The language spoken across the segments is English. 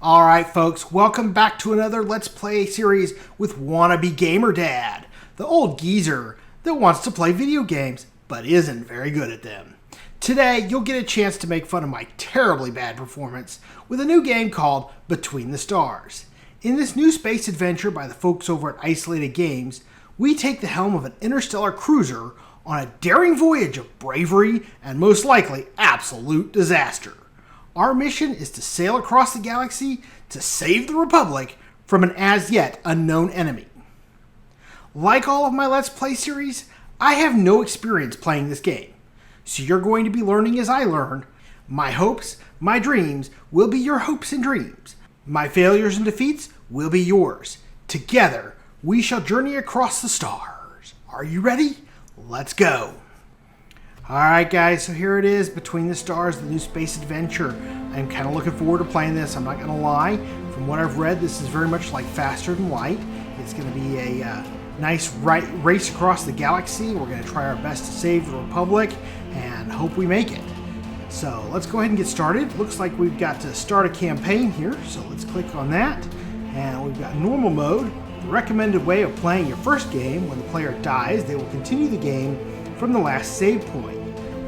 Alright folks, welcome back to another Let's Play series with Wannabe Gamer Dad, the old geezer that wants to play video games but isn't very good at them. Today you'll get a chance to make fun of my terribly bad performance with a new game called Between the Stars. In this new space adventure by the folks over at Isolated Games, we take the helm of an interstellar cruiser on a daring voyage of bravery and most likely absolute disaster. Our mission is to sail across the galaxy to save the Republic from an as-yet unknown enemy. Like all of my Let's Play series, I have no experience playing this game, so you're going to be learning as I learn. My hopes, my dreams will be your hopes and dreams. My failures and defeats will be yours. Together, we shall journey across the stars. Are you ready? Let's go! Alright guys, so here it is, Between the Stars, the new space adventure. I'm kind of looking forward to playing this, I'm not going to lie. From what I've read, this is very much like Faster Than Light. It's going to be a nice race across the galaxy. We're going to try our best to save the Republic and hope we make it. So let's go ahead and get started. Looks like we've got to start a campaign here, so let's click on that. And we've got normal mode, the recommended way of playing your first game. When the player dies, they will continue the game from the last save point.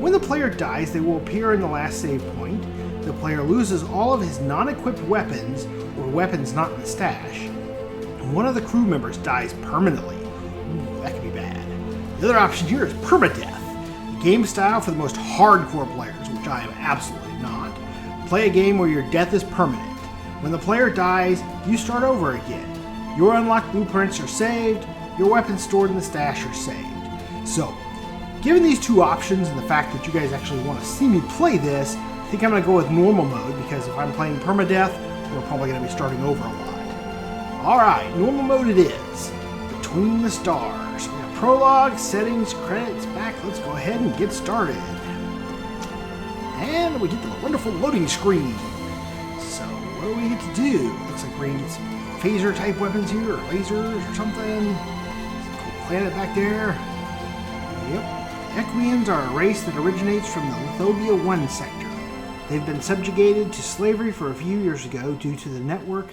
When the player dies, they will appear in the last save point. The player loses all of his non-equipped weapons or weapons not in the stash. And one of the crew members dies permanently. Ooh, that could be bad. The other option here is permadeath, the game style for the most hardcore players, which I am absolutely not. Play a game where your death is permanent. When the player dies, you start over again. Your unlocked blueprints are saved, your weapons stored in the stash are saved. So, given these two options and the fact that you guys actually want to see me play this, I think I'm going to go with normal mode, because if I'm playing permadeath, we're probably going to be starting over a lot. Alright, normal mode it is. Between the Stars. We have prologue, settings, credits, back. Let's go ahead and get started. And we get the wonderful loading screen. So, what do we get to do? Looks like we're going to get some phaser type weapons here, or lasers or something. Cool planet back there. Yep. E01s are a race that originates from the E01 sector. They've been subjugated to slavery for a few years ago due to the network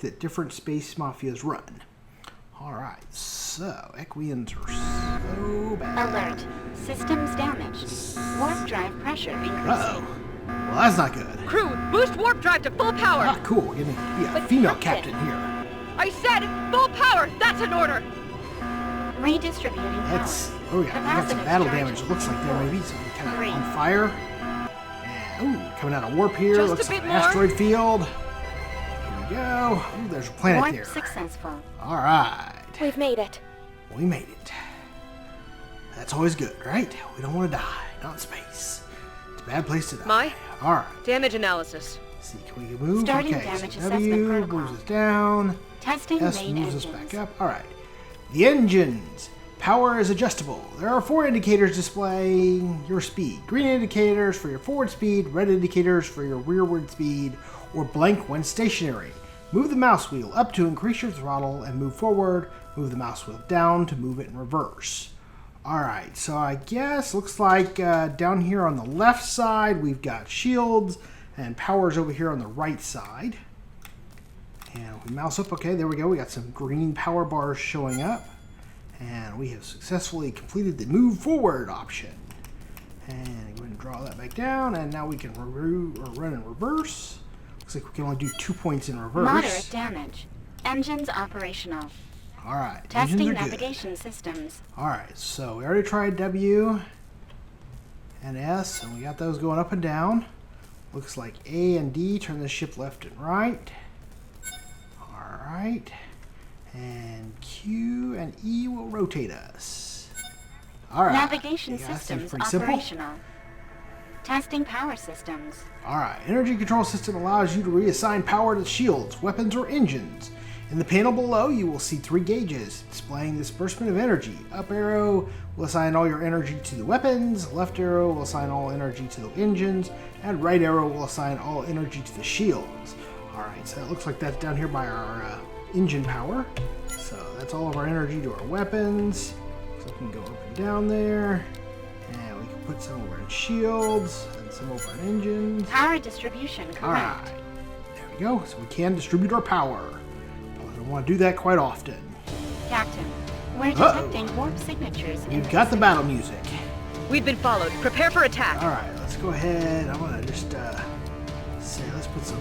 that different space mafias run. Alright, so E01s are so bad. Alert. Systems damaged. Warp drive pressure increasing. Uh-oh. Well, that's not good. Crew, boost warp drive to full power! Ah, cool. We're going to be a female captain here. I said full power! That's an order! Redistributing power. That's... Oh yeah, we got some battle damage. It looks like there maybe. So we're kind of on fire. And, ooh, coming out of warp here. Just Looks a like bit an more. asteroid field. Here we go. Ooh, there's a planet Warp there. successful. Alright. We've made it. We made it. That's always good, right? We don't want to die. Not in space. It's a bad place to die. My? Alright. Damage analysis. Let's see, can we move? Starting Okay, damage so assessment W protocol. moves us down. Testing S main moves engines. us back up. Alright. The engines. Power is adjustable. There are 4 indicators displaying your speed. Green indicators for your forward speed, red indicators for your rearward speed, or blank when stationary. Move the mouse wheel up to increase your throttle and move forward. Move the mouse wheel down to move it in reverse. Alright, so I guess looks like down here on the left side we've got shields and power's over here on the right side. And we mouse up, okay, there we go. We got some green power bars showing up. And we have successfully completed the move forward option. And go ahead and draw that back down. And now we can run in reverse. Looks like we can only do 2 points in reverse. Moderate damage. Engines operational. Alright, Testing engines are good. navigation systems. Alright, so we already tried W and S, and we got those going up and down. Looks like A and D turn the ship left and right. Alright. And Q and E will rotate us. Alright. Navigation Yeah, that seems systems pretty simple. operational. Testing power systems. Alright, energy control system allows you to reassign power to shields, weapons, or engines. In the panel below, you will see 3 gauges displaying disbursement of energy. Up arrow will assign all your energy to the weapons, left arrow will assign all energy to the engines, and right arrow will assign all energy to the shields. Alright, so it looks like that's down here by our engine power. So that's all of our energy to our weapons. So we can go up and down there. And we can put some over in shields and some over in engines. Power distribution correct. Alright. There we go. So we can distribute our power. But I don't want to do that quite often. Captain, we're detecting warp signatures. You've got the battle music. We've been followed. Prepare for attack. Alright, let's go ahead. I'm going to just say, let's put some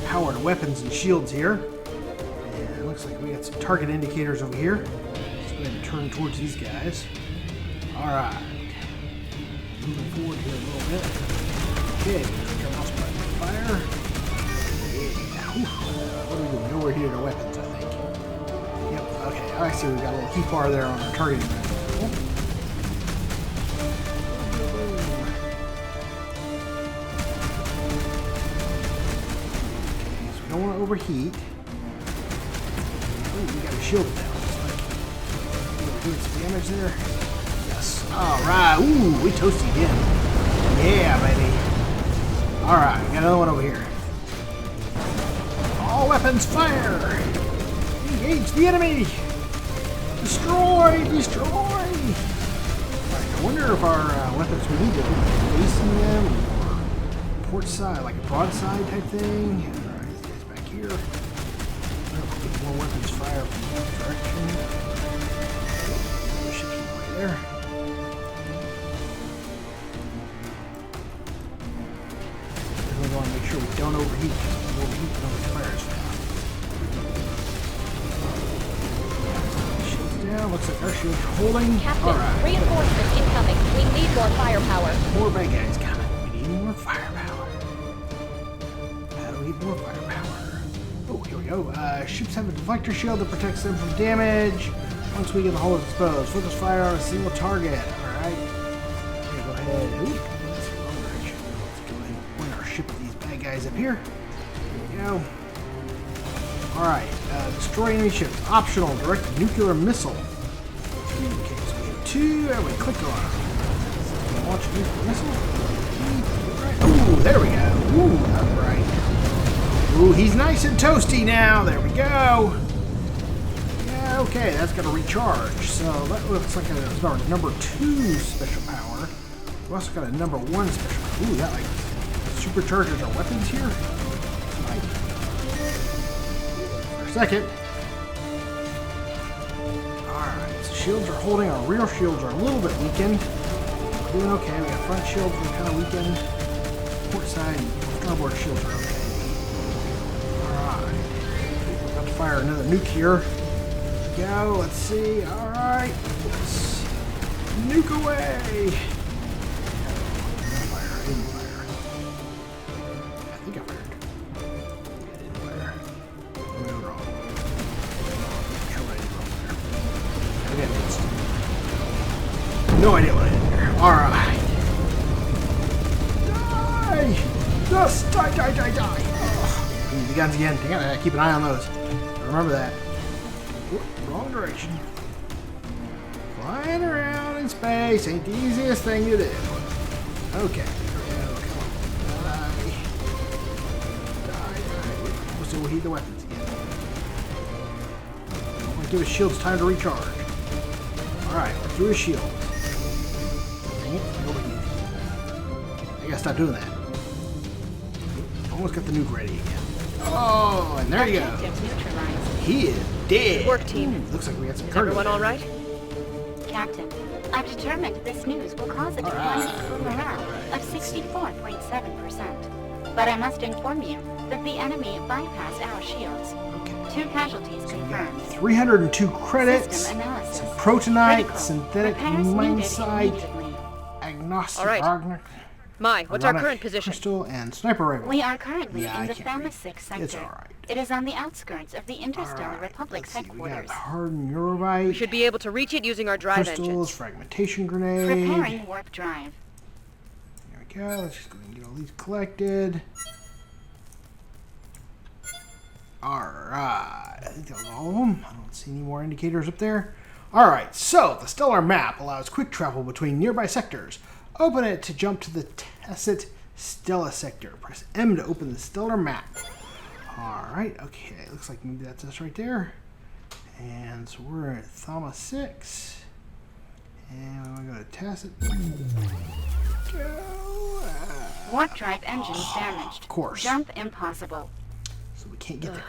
power to weapons and shields here. And it looks like we got some target indicators over here. Let's go ahead and turn towards these guys. Alright. Moving forward here a little bit. Okay, click our mouse button. Fire. Yeah. What are we doing? Nowhere here to weapons, I think. Yep, okay. I see we got a little key bar there on our targeting menu. Cool. Okay, so we don't want to overheat. Oh, we got a shield down. Looks like. Doing some damage there. Alright, ooh, we toasty again. Yeah, baby. Alright, we got another one over here. All weapons fire! Engage the enemy! Destroy! Destroy! Alright, I wonder if our weapons we need to be facing them or port side, like a broadside type thing. Alright, these guys back here. I don't know if we get more weapons fire from that direction. Ships right there. We want to make sure we don't overheat. If we overheat, it always fires fast. Shields down. Looks like our shields are holding. Captain, Alright. reinforcements incoming. We need more firepower. More bad guys coming. We need more firepower. How do we get more firepower? Oh, here we go. Ships have a deflector shield that protects them from damage. Once we get the hull exposed, focus fire on a single target. Alright. Okay, go ahead. Ooh. Ship these bad guys up here. Here we go. Alright, destroy enemy ships. Optional, direct nuclear missile. Okay, so we have two, and we click on them. So we launch a nuclear missile. Ooh, there we go. Ooh, alright. Ooh, he's nice and toasty now. There we go. Yeah, okay, that's going to recharge. So that looks like it's our number 2 special power. We also got a number 1 special power. Ooh, that like supercharges our weapons here. Right. For a second. Alright, so shields are holding. Our rear shields are a little bit weakened. We're doing okay. We got front shields that are kind of weakened. Port side and starboard shields are okay. Alright. We're about to fire another nuke here. There we go. Let's see. Alright. Let's nuke away. No idea what I did there. Alright. Die! Just die! Ugh. Use the guns again. You gotta keep an eye on those. Remember that. Whoop, wrong direction. Flying around in space ain't the easiest thing to do. Okay. Die. So we'll heat the weapons again. I want to give his shields time to recharge. Alright, we're through his shield. I gotta stop doing that. Almost got the nuke ready again. Oh, and there you go. He is dead. Good work, team. Looks like we got some Is cargo. everyone all right? Captain, I've determined this news will cause a decline in crew morale of 64.7%. But I must inform you that the enemy bypassed our shields. Okay. 2 casualties So we confirmed. got 302 credits, System analysis. some protonite, Critical. synthetic Repairs needed mindsight, immediately. agnostic All right. Agnic, Mai, what's our ironic current position? crystal, and sniper rifle. We are currently Yeah, I in the can't read. Thama 6 sector. It's alright. It is on the outskirts of the Interstellar Alright, Republic's let's see, we got headquarters. hardened neurovite, We should be able to reach it using our drive crystals, engines. fragmentation grenade. Preparing warp drive. There we go. Let's just go ahead and get all these collected. Alright. I think that was all of them. I don't see any more indicators up there. Alright, so the stellar map allows quick travel between nearby sectors. Open it to jump to the Tacit Stella sector. Press M to open the stellar map. Alright, okay. Looks like maybe that's us right there. And so we're at Thama 6. And we're going to go to Tacit. Warp drive engines damaged. Of course. Jump impossible. So we can't get there.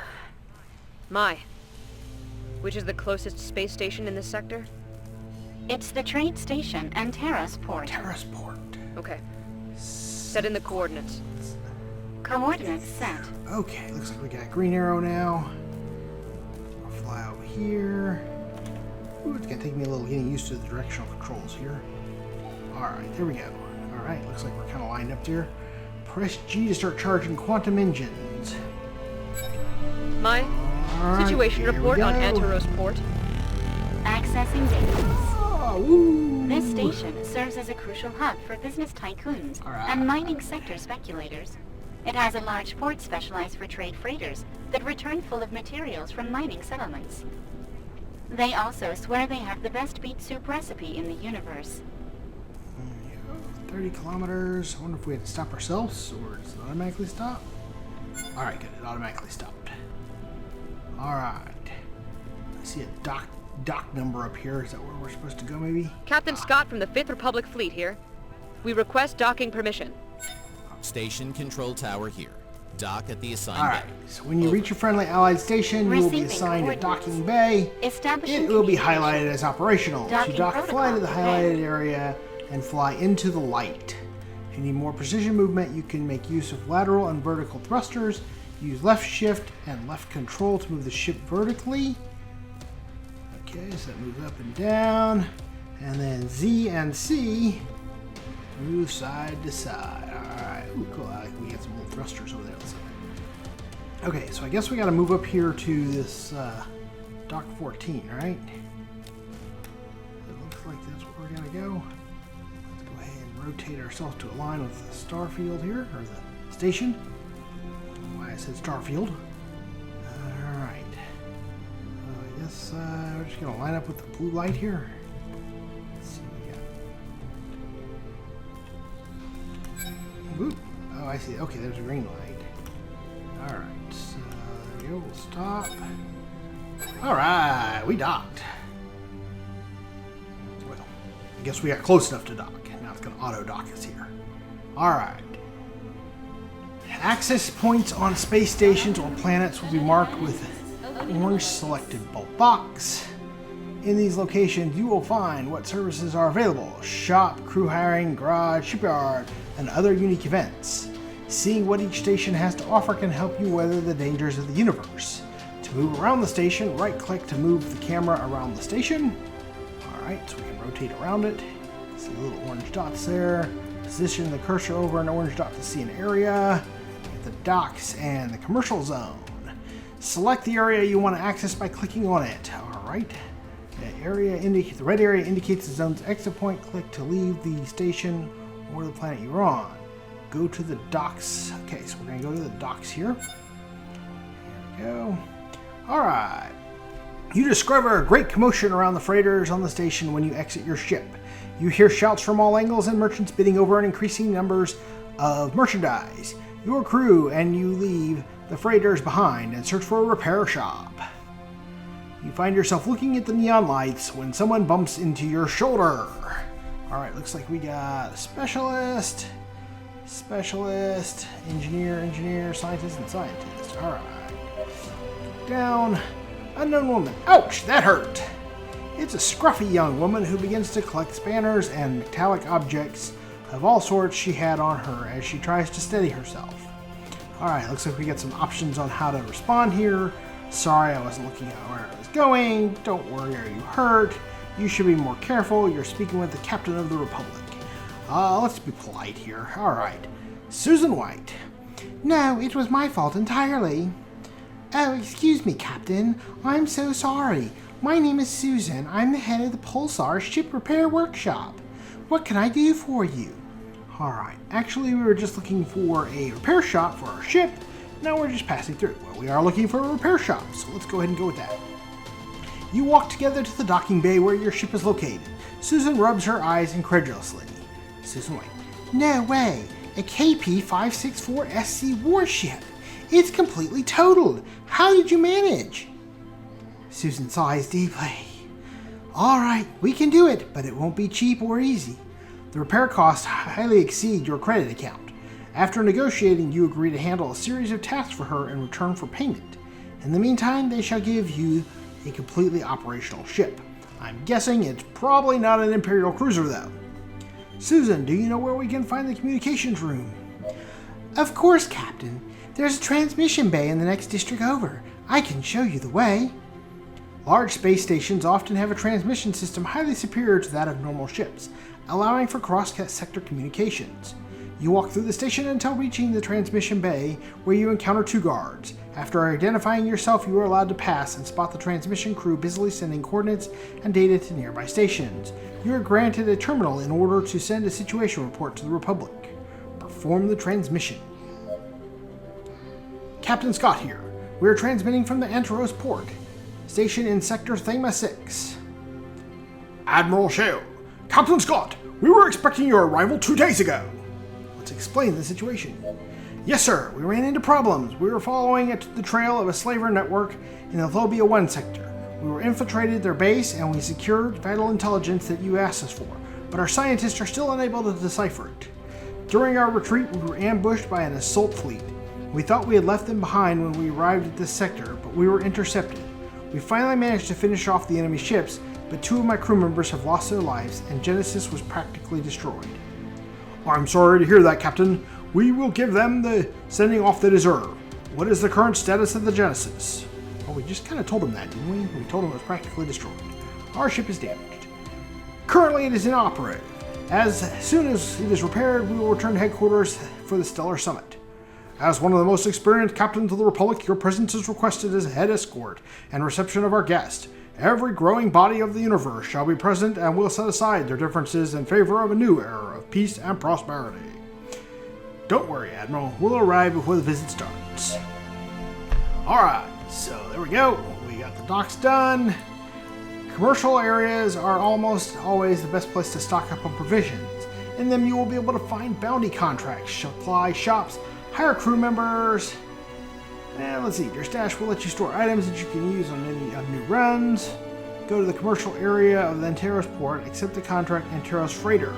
My. Which is the closest space station in this sector? It's the trade station and Terrace port. Terrace port. Okay. Set in the coordinates. Coordinates set. Okay, looks like we got green arrow now. I'll fly over here. Ooh, it's gonna take me a little getting used to the directional controls here. Alright, there we go. Alright, looks like we're kind of lined up there. Press G to start charging quantum engines. My. Alright, Situation here we report on go. Anteros port. Accessing database. Oh, woo. This station serves as a crucial hub for business tycoons Alright. and mining sector speculators. It has a large port specialized for trade freighters that return full of materials from mining settlements. They also swear they have the best beet soup recipe in the universe. 30 kilometers. I wonder if we had to stop ourselves or does it automatically stop? Alright, good. It automatically stopped. Alright. I see a dock number up here. Is that where we're supposed to go, maybe? Captain Scott from the 5th Republic Fleet here. We request docking permission. Station control tower here. Dock at the assigned Alright, bay. so when you reach your friendly allied station, you will be Receiving assigned a coordinates. docking bay. Establishing It will be communication. highlighted as operational. To Docking dock, fly to the protocol highlighted prepared. area and fly into the light. If you need more precision movement, you can make use of lateral and vertical thrusters. Use left shift and left control to move the ship vertically. Okay, so that moves up and down. And then Z and C move side to side. Alright, ooh, cool. I like we got some little thrusters over there. Let's see. Okay, so I guess we got to move up here to this dock 14, right? It looks like that's where we're going to go. Let's go ahead and rotate ourselves to align with the star field here, or the station. I don't know why I said star field. Alright. I guess we're just going to line up with the blue light here. Let's see what we got. Oop. Oh, I see. Okay, there's a green light. Alright, so there we go. We'll stop. Alright, we docked. Well, I guess we got close enough to dock. Now it's going to auto dock us here. Alright. Access points on space stations or planets will be marked with an orange selected bulb box. In these locations, you will find what services are available: shop, crew hiring, garage, shipyard, and other unique events. Seeing what each station has to offer can help you weather the dangers of the universe. To move around the station, right-click to move the camera around the station. Alright, so we can rotate around it. See little orange dots there. Position the cursor over an orange dot to see an area. Get the docks and the commercial zone. Select the area you want to access by clicking on it. Alright. The red area indicates the zone's exit point. Click to leave the station or the planet you're on. Go to the docks. Okay, so we're going to go to the docks here. Here we go. Alright. You discover a great commotion around the freighters on the station when you exit your ship. You hear shouts from all angles and merchants bidding over an increasing numbers of merchandise. Your crew and you leave the freighters behind and search for a repair shop. You find yourself looking at the neon lights when someone bumps into your shoulder. Alright, looks like we got a specialist, engineer, scientist, and scientist. Alright. Down. Unknown woman. Ouch, that hurt. It's a scruffy young woman who begins to collect spanners and metallic objects of all sorts she had on her as she tries to steady herself. Alright, looks like we got some options on how to respond here. Sorry, I wasn't looking at where I was going. Don't worry, are you hurt? You should be more careful. You're speaking with the captain of the Republic. Let's be polite here. Alright. Susan White. No, it was my fault entirely. Oh, excuse me, Captain. I'm so sorry. My name is Susan. I'm the head of the Pulsar Ship Repair Workshop. What can I do for you? Alright, actually we were just looking for a repair shop for our ship. Now we're just passing through. Well, we are looking for a repair shop, so let's go ahead and go with that. You walk together to the docking bay where your ship is located. Susan rubs her eyes incredulously. Susan White. No way! A KP-564SC warship! It's completely totaled! How did you manage? Susan sighs deeply. Alright, we can do it, but it won't be cheap or easy. The repair costs highly exceed your credit account. After negotiating, you agree to handle a series of tasks for her in return for payment. In the meantime, they shall give you a completely operational ship. I'm guessing it's probably not an Imperial cruiser, though. Susan, do you know where we can find the communications room? Of course, Captain. There's a transmission bay in the next district over. I can show you the way. Large space stations often have a transmission system highly superior to that of normal ships, allowing for cross-sector communications. You walk through the station until reaching the transmission bay, where you encounter 2 guards. After identifying yourself, you are allowed to pass and spot the transmission crew busily sending coordinates and data to nearby stations. You are granted a terminal in order to send a situation report to the Republic. Perform the transmission. Captain Scott here. We are transmitting from the Antaros port. Station in Sector Thema 6. Admiral Shale. Captain Scott, we were expecting your arrival 2 days ago. Let's explain the situation. Yes, sir. We ran into problems. We were following the trail of a slaver network in the E01 sector. We were infiltrated their base and we secured vital intelligence that you asked us for, but our scientists are still unable to decipher it. During our retreat, we were ambushed by an assault fleet. We thought we had left them behind when we arrived at this sector, but we were intercepted. We finally managed to finish off the enemy ships, but 2 of my crew members have lost their lives and Genesis was practically destroyed. I'm sorry to hear that, Captain. We will give them the sending off they deserve. What is the current status of the Genesis? Well, we just kind of told them that, didn't we? We told them it was practically destroyed. Our ship is damaged. Currently, it is inoperative. As soon as it is repaired, we will return to headquarters for the Stellar Summit. As one of the most experienced captains of the Republic, your presence is requested as head escort and reception of our guest. Every growing body of the universe shall be present and will set aside their differences in favor of a new era of peace and prosperity. Don't worry, Admiral. We'll arrive before the visit starts. Alright, so there we go. We got the docks done. Commercial areas are almost always the best place to stock up on provisions. In them you will be able to find bounty contracts, supply shops, hire crew members, and let's see, your stash will let you store items that you can use on any new runs. Go to the commercial area of the Antaros port, accept the contract Antaros freighter.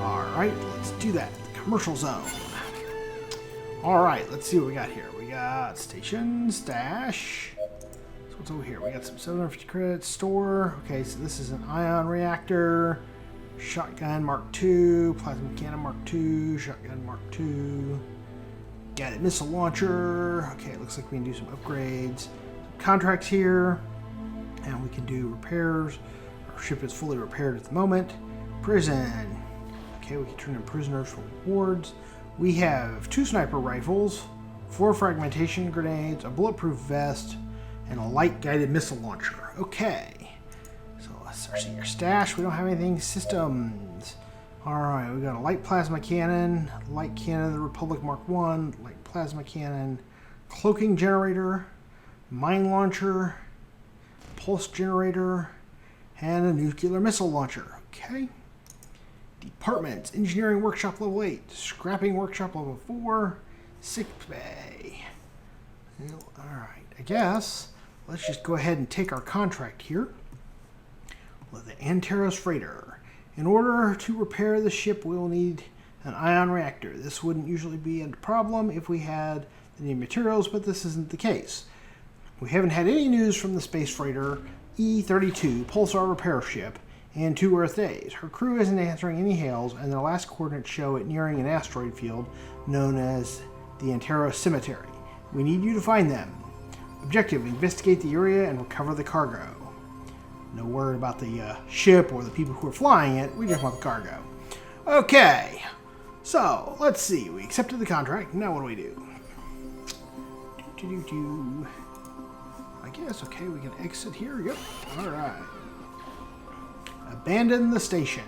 Alright, let's do that. The commercial zone. Alright, let's see what we got here. We got station, stash. So what's over here? We got some 750 credits, store. Okay, so this is an ion reactor. Shotgun Mark II, plasma cannon Mark II, shotgun Mark II. Guided missile launcher. Okay, it looks like we can do some upgrades. Some contracts here. And we can do repairs. Our ship is fully repaired at the moment. Prison. Okay, we can turn in prisoners for rewards. We have 2 sniper rifles, 4 fragmentation grenades, a bulletproof vest, and a light guided missile launcher. Okay. So let's see your stash. We don't have anything. Systems. Alright, we got a light plasma cannon, light cannon of the Republic Mark I, light plasma cannon, cloaking generator, mine launcher, pulse generator, and a nuclear missile launcher. Okay. Departments, engineering workshop level 8, scrapping workshop level 4, sick bay. Alright, I guess let's just go ahead and take our contract here with the Antaros freighter. In order to repair the ship, we will need an ion reactor. This wouldn't usually be a problem if we had the new materials, but this isn't the case. We haven't had any news from the space freighter E02 pulsar repair ship in 2 Earth days. Her crew isn't answering any hails, and their last coordinates show it nearing an asteroid field known as the Antaros Cemetery. We need you to find them. Objective: investigate the area and recover the cargo. No word about the ship or the people who are flying it. We just want the cargo. Okay. So, let's see. We accepted the contract. Now what do we do? I guess, okay, we can exit here. Yep. Alright. Abandon the station.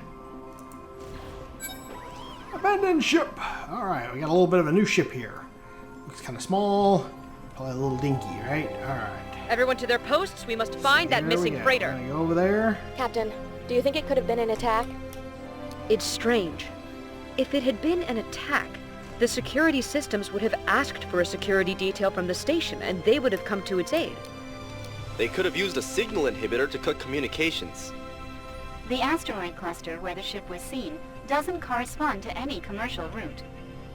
Abandon ship. Alright, we got a little bit of a new ship here. Looks kind of small. Probably a little dinky, right? Alright. Everyone to their posts. We must find that missing freighter. Gonna go over there. Captain, do you think it could have been an attack? It's strange. If it had been an attack, the security systems would have asked for a security detail from the station, and they would have come to its aid. They could have used a signal inhibitor to cut communications. The asteroid cluster where the ship was seen doesn't correspond to any commercial route.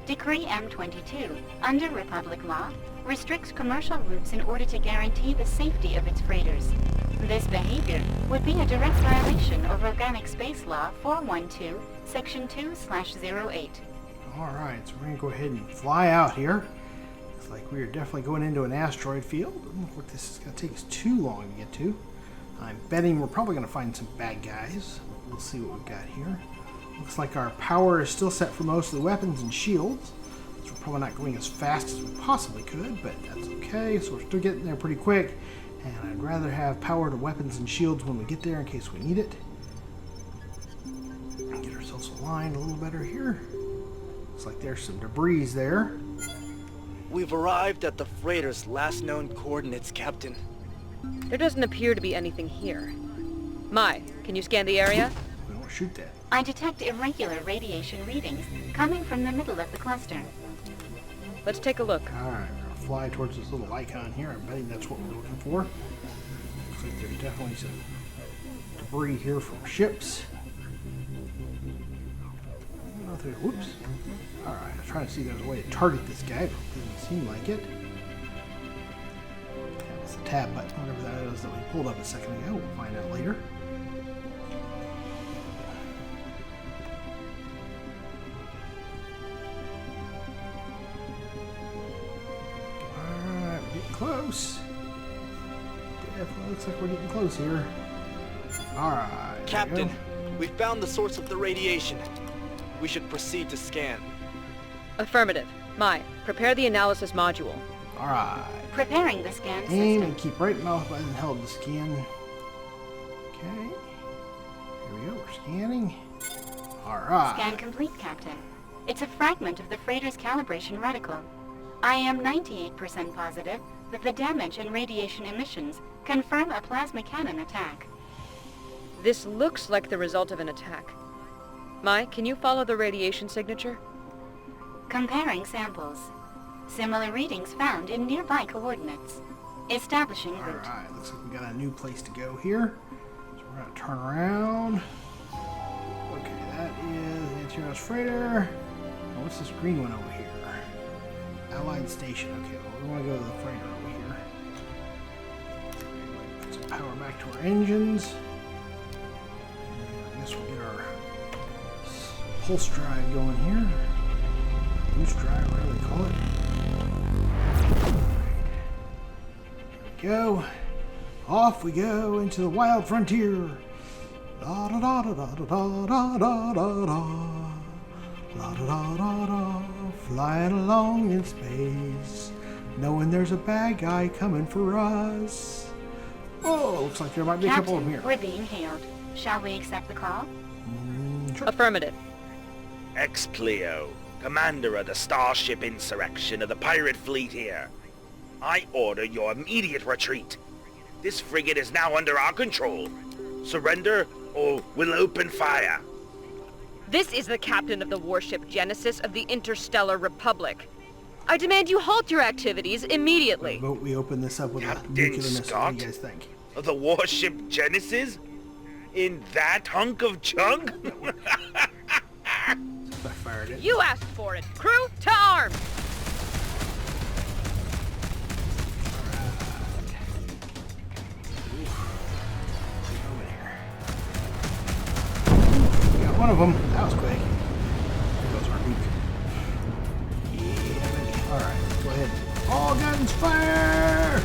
Decree M22, under Republic law, restricts commercial routes in order to guarantee the safety of its freighters. This behavior would be a direct violation of Organic Space Law 412, Section 2/08. Alright, so we're going to go ahead and fly out here. Looks like we are definitely going into an asteroid field. Doesn't look like this is going to take us too long to get to. I'm betting we're probably going to find some bad guys. We'll see what we've got here. Looks like our power is still set for most of the weapons and shields. So we're probably not going as fast as we possibly could, but that's okay. So we're still getting there pretty quick. And I'd rather have power to weapons and shields when we get there in case we need it. Get ourselves aligned a little better here. Looks like there's some debris there. We've arrived at the freighter's last known coordinates, Captain. There doesn't appear to be anything here. Mai, can you scan the area? We don't shoot that. I detect irregular radiation readings coming from the middle of the cluster. Let's take a look. Alright, we're going to fly towards this little icon here. I'm betting that's what we're looking for. Looks like there's definitely some debris here from ships. Whoops. Alright, I was trying to see if there's a way to target this guy, but it doesn't seem like it. That was the tab button, whatever that is that we pulled up a second ago. We'll find out later. Alright, we're getting close. Definitely looks like we're getting close here. Alright. Captain, we found the source of the radiation. We should proceed to scan. Affirmative. Mai, prepare the analysis module. Alright. Preparing the scan Aim system. and keep right mouse button held to scan. Okay. Here we go. We're scanning. Alright. Scan complete, Captain. It's a fragment of the freighter's calibration reticle. I am 98% positive that the damage and radiation emissions confirm a plasma cannon attack. This looks like the result of an attack. Mai, can you follow the radiation signature? Comparing samples. Similar readings found in nearby coordinates. Establishing route. Alright. Looks like we got a new place to go here. So we're going to turn around. Okay, that is the Antiros Freighter. Oh, what's this green one over here? Allied Station. Okay, well, we want to go to the freighter over here. Put some power back to our engines. And I guess we'll get our pulse drive going here. Boost drive, whatever they call it. There we go. Off we go into the wild frontier. Da da da da da da da da da da. La da da da da. Flying along in space, knowing there's a bad guy coming for us. Oh, looks like there might be a couple of them here. We're being hailed. Shall we accept the call? Sure. Affirmative. Ex-Cleo, commander of the Starship Insurrection of the pirate fleet here. I order your immediate retreat. This frigate is now under our control. Surrender or we'll open fire. This is the captain of the warship Genesis of the Interstellar Republic. I demand you halt your activities immediately. Vote we open this up with a Captain nuclear missile. What Scott? do you guys think? Of the warship Genesis? In that hunk of junk? I fired it. You asked for it. Crew, to arms! Got one of them. That was quick. There goes our nuke. Yeah, baby. Alright, let's go ahead. All guns fire!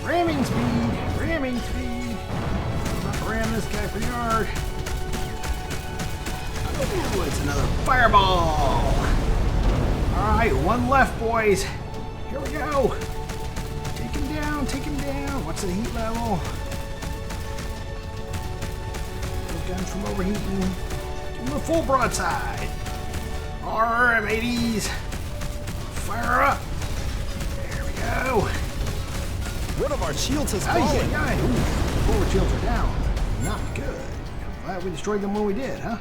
Ramming speed! Ramming speed! Not to ram this guy pretty hard. Oh, it's another fireball! Alright, one left, boys. Here we go. Take him down, take him down. What's the heat level? Those guns from overheating. Give them a full broadside. Alright, mateys. Fire up. There we go. One of our shields has Aye, fallen. aye, aye. Forward shields are down. Not good. Glad we destroyed them when we did, huh?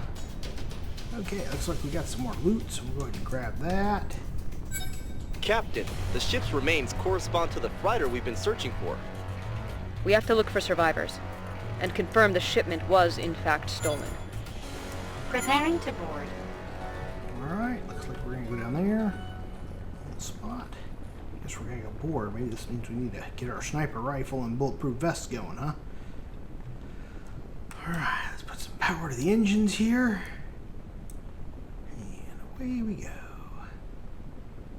Okay, looks like we got some more loot, so we'll go ahead and grab that. Captain, the ship's remains correspond to the freighter we've been searching for. We have to look for survivors, and confirm the shipment was in fact stolen. Preparing to board. Alright, looks like we're gonna go down there. Good spot. Guess we're gonna go board. Maybe this means we need to get our sniper rifle and bulletproof vests going, huh? Alright, let's put some power to the engines here. And away we go.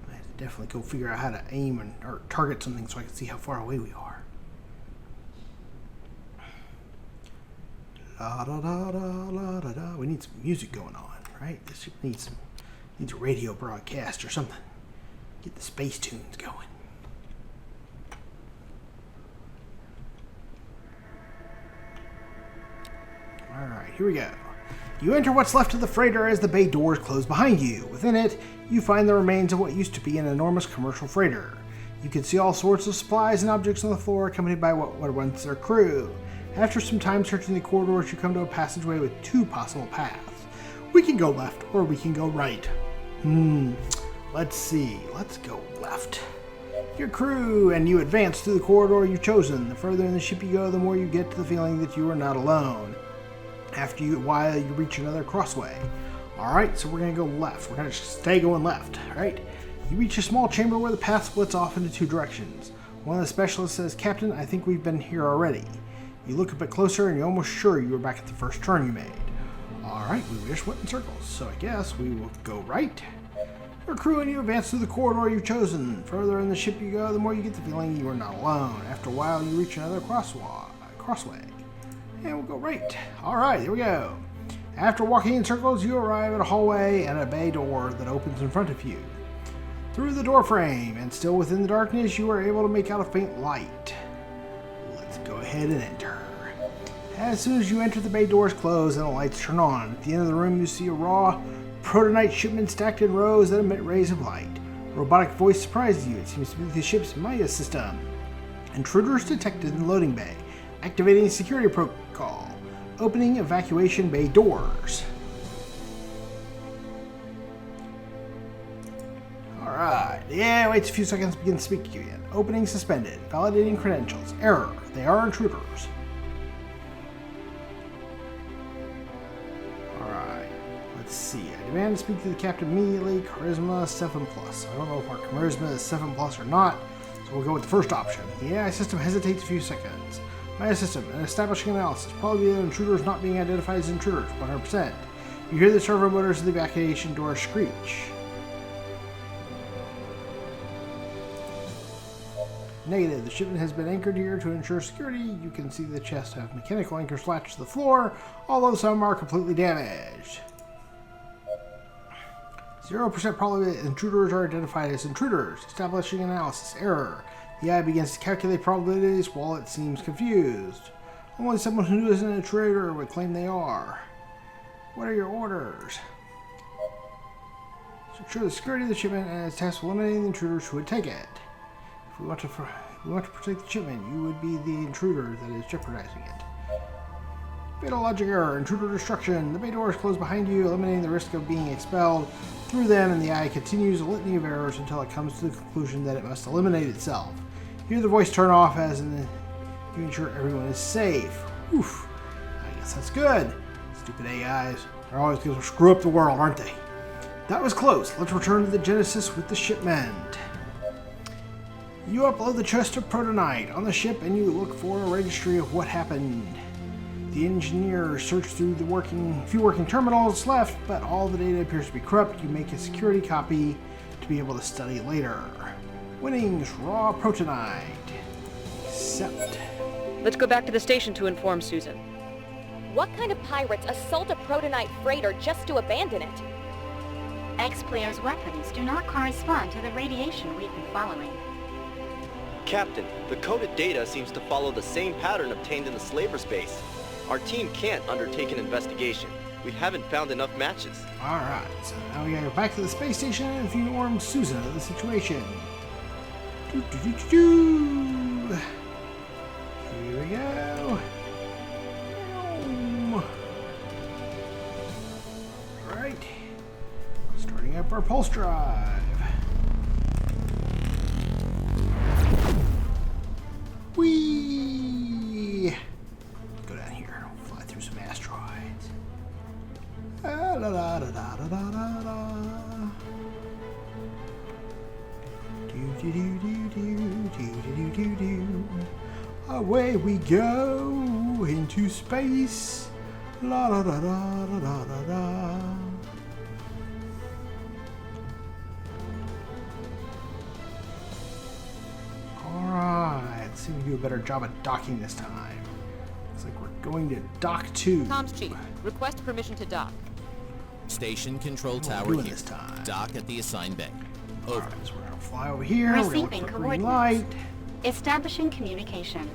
I have to definitely go figure out how to aim or target something so I can see how far away we are. La da da da la da da. We need some music going on, right? This ship needs a radio broadcast or something. Get the space tunes going. Alright, here we go. You enter what's left of the freighter as the bay doors close behind you. Within it, you find the remains of what used to be an enormous commercial freighter. You can see all sorts of supplies and objects on the floor accompanied by what was once their crew. After some time searching the corridors, you come to a passageway with two possible paths. We can go left or we can go right. Let's see. Let's go left. Your crew and you advance through the corridor you've chosen. The further in the ship you go, the more you get to the feeling that you are not alone. After a while, you reach another crossway. Alright, so we're going to go left. We're going to stay going left, right? You reach a small chamber where the path splits off into two directions. One of the specialists says, "Captain, I think we've been here already." You look a bit closer and you're almost sure you were back at the first turn you made. Alright, we just went in circles, so I guess we will go right. Your crew and you advance through the corridor you've chosen. Further in the ship you go, the more you get the feeling you are not alone. After a while, you reach another crossway. And we'll go right. Alright, here we go. After walking in circles, you arrive at a hallway and a bay door that opens in front of you. Through the door frame, and still within the darkness, you are able to make out a faint light. Let's go ahead and enter. As soon as you enter, the bay doors close and the lights turn on. At the end of the room, you see a raw protonite shipment stacked in rows that emit rays of light. A robotic voice surprises you. It seems to be the ship's Maya system. Intruders detected in the loading bay. Activating security protocol. Opening evacuation bay doors. Alright. Yeah, waits a few seconds to begin speaking again. Opening suspended. Validating credentials. Error. They are intruders. Alright. Let's see. I demand to speak to the captain immediately. Charisma 7+. I don't know if our charisma is 7+ or not, so we'll go with the first option. The AI system hesitates a few seconds. My system, an establishing analysis. Probably the intruders not being identified as intruders, 100%. You hear the servo motors of the evacuation door screech. Negative. The shipment has been anchored here to ensure security. You can see the chest have mechanical anchors latched to the floor, although some are completely damaged. 0% probability that intruders are identified as intruders. Establishing analysis. Error. The AI begins to calculate probabilities while it seems confused. Only someone who isn't a traitor would claim they are. What are your orders? Secure the security of the shipment and its tasked with eliminating the intruders who would take it. If we want to protect the shipment, you would be the intruder that is jeopardizing it. Fatal logic error. Intruder destruction. The bay doors close behind you, eliminating the risk of being expelled through them, and the AI continues a litany of errors until it comes to the conclusion that it must eliminate itself. Hear the voice turn off as you ensure everyone is safe. Oof. I guess that's good. Stupid AIs. They're always going to screw up the world, aren't they? That was close. Let's return to the Genesis with the shipment. You upload the chest of protonite on the ship and you look for a registry of what happened. The engineers search through the few working terminals left, but all the data appears to be corrupt. You make a security copy to be able to study later. Winnings, raw protonite. Accept. Let's go back to the station to inform Susan. What kind of pirates assault a protonite freighter just to abandon it? X-Player's weapons do not correspond to the radiation we've been following. Captain, the coded data seems to follow the same pattern obtained in the slaver's base. Our team can't undertake an investigation. We haven't found enough matches. Alright, so now we gotta go back to the space station and inform Susan of the situation. Here we go. Alright. Starting up our pulse drive. Whee! Da da da da da. Do do do do do do do do do. Away we go into space. La da da da da da da da. Alright, let's see if we do a better job at docking this time. Looks like we're going to dock 2. Comms Chief, request permission to dock. Station control tower doing here. this time? Dock at the assigned bay. Over. Alright, so we're going to fly over here. We're going to Receiving look for green light. coordinates. Establishing communication.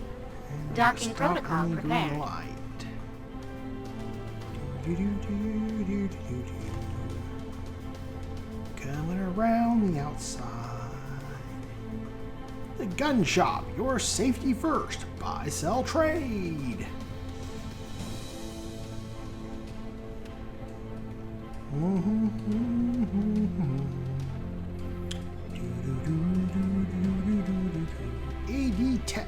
And Docking stop protocol on the green prepared. light. Do, do, do, do, do, do, do. Coming around the outside. The gun shop, your safety first. Buy, sell, trade. AD Tech.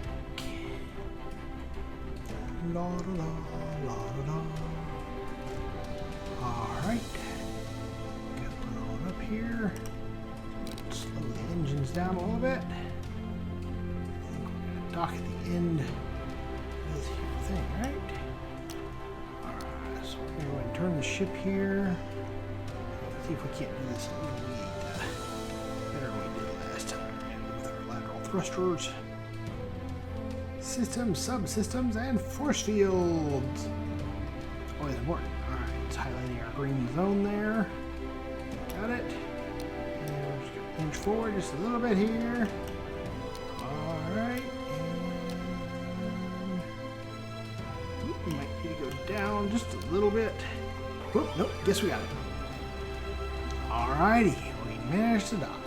La da la la da da. Alright. Going on up here. Slow the engines down a little bit. I think we're going to dock at the end of this here thing, right? Alright, so we're going to go ahead and turn the ship here. Let's see if we can't do this a little bit better than we did last time with our lateral thrusters. Systems, subsystems, and force fields. Always important. Alright, it's highlighting our green zone there. Got it. And we're just going to inch forward just a little bit here. Alright. And we might need to go down just a little bit. Whoop, nope, guess we got it. Alrighty, we managed to dock.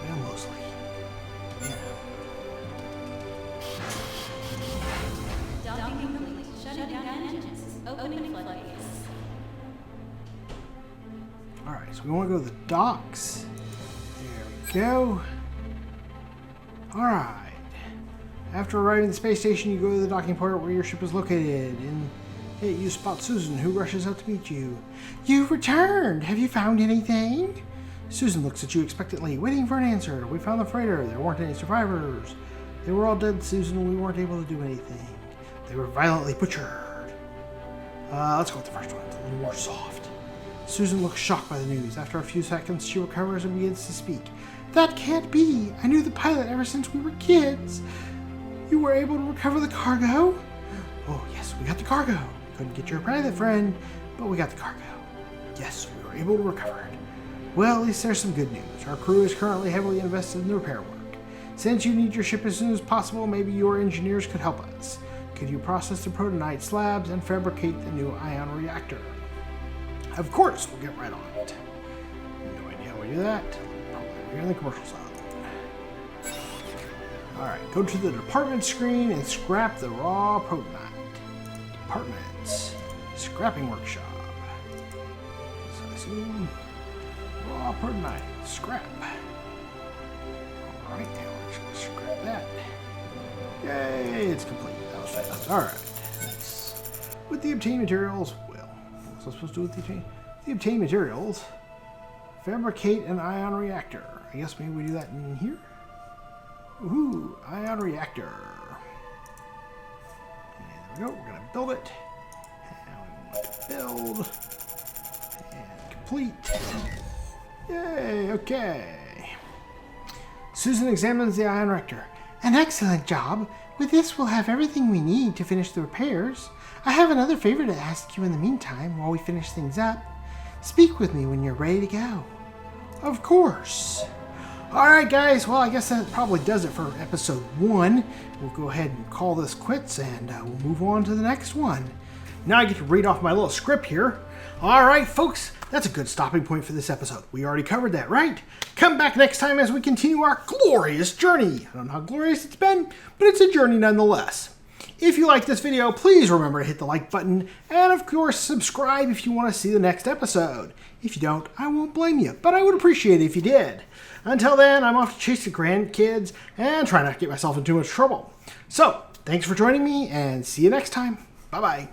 Well, mostly. Yeah. Docking complete. Shutting down engines. Opening floodgates. Alright, so we want to go to the docks. There we go. Alright. After arriving at the space station, you go to the docking port where your ship is located. And you spot Susan, who rushes out to meet you. You've returned! Have you found anything? Susan looks at you expectantly, waiting for an answer. We found the freighter. There weren't any survivors. They were all dead, Susan. We weren't able to do anything. They were violently butchered. Let's go with the first one. It's a little more soft. Susan looks shocked by the news. After a few seconds, she recovers and begins to speak. That can't be. I knew the pilot ever since we were kids. You were able to recover the cargo? Oh, yes, we got the cargo. Couldn't get your pilot friend, but we got the cargo. Yes, we were able to recover it. Well, at least there's some good news. Our crew is currently heavily invested in the repair work. Since you need your ship as soon as possible, maybe your engineers could help us. Could you process the protonite slabs and fabricate the new ion reactor? Of course, we'll get right on it. No idea how we do that. Probably here in the commercial zone. Alright, go to the department screen and scrap the raw protonite. Departments. Scrapping workshop. So I assume raw protonite. Scrap. Alright, now we're just going to scrap that. Yay, it's complete. That was fast. Alright. Nice. With the obtained materials, well, what was I supposed to do with the obtained materials? Fabricate an ion reactor. I guess maybe we do that in here? Ooh, ion reactor. And there we go. We're going to build it. And we want to build. And complete. Yay, okay. Susan examines the ion reactor. An excellent job. With this, we'll have everything we need to finish the repairs. I have another favor to ask you in the meantime while we finish things up. Speak with me when you're ready to go. Of course. Alright guys, well I guess that probably does it for episode 1. We'll go ahead and call this quits and we'll move on to the next one. Now I get to read off my little script here. Alright folks, that's a good stopping point for this episode. We already covered that, right? Come back next time as we continue our glorious journey. I don't know how glorious it's been, but it's a journey nonetheless. If you like this video, please remember to hit the like button, and of course subscribe if you want to see the next episode. If you don't, I won't blame you, but I would appreciate it if you did. Until then, I'm off to chase the grandkids and try not to get myself in too much trouble. So, thanks for joining me, and see you next time. Bye-bye.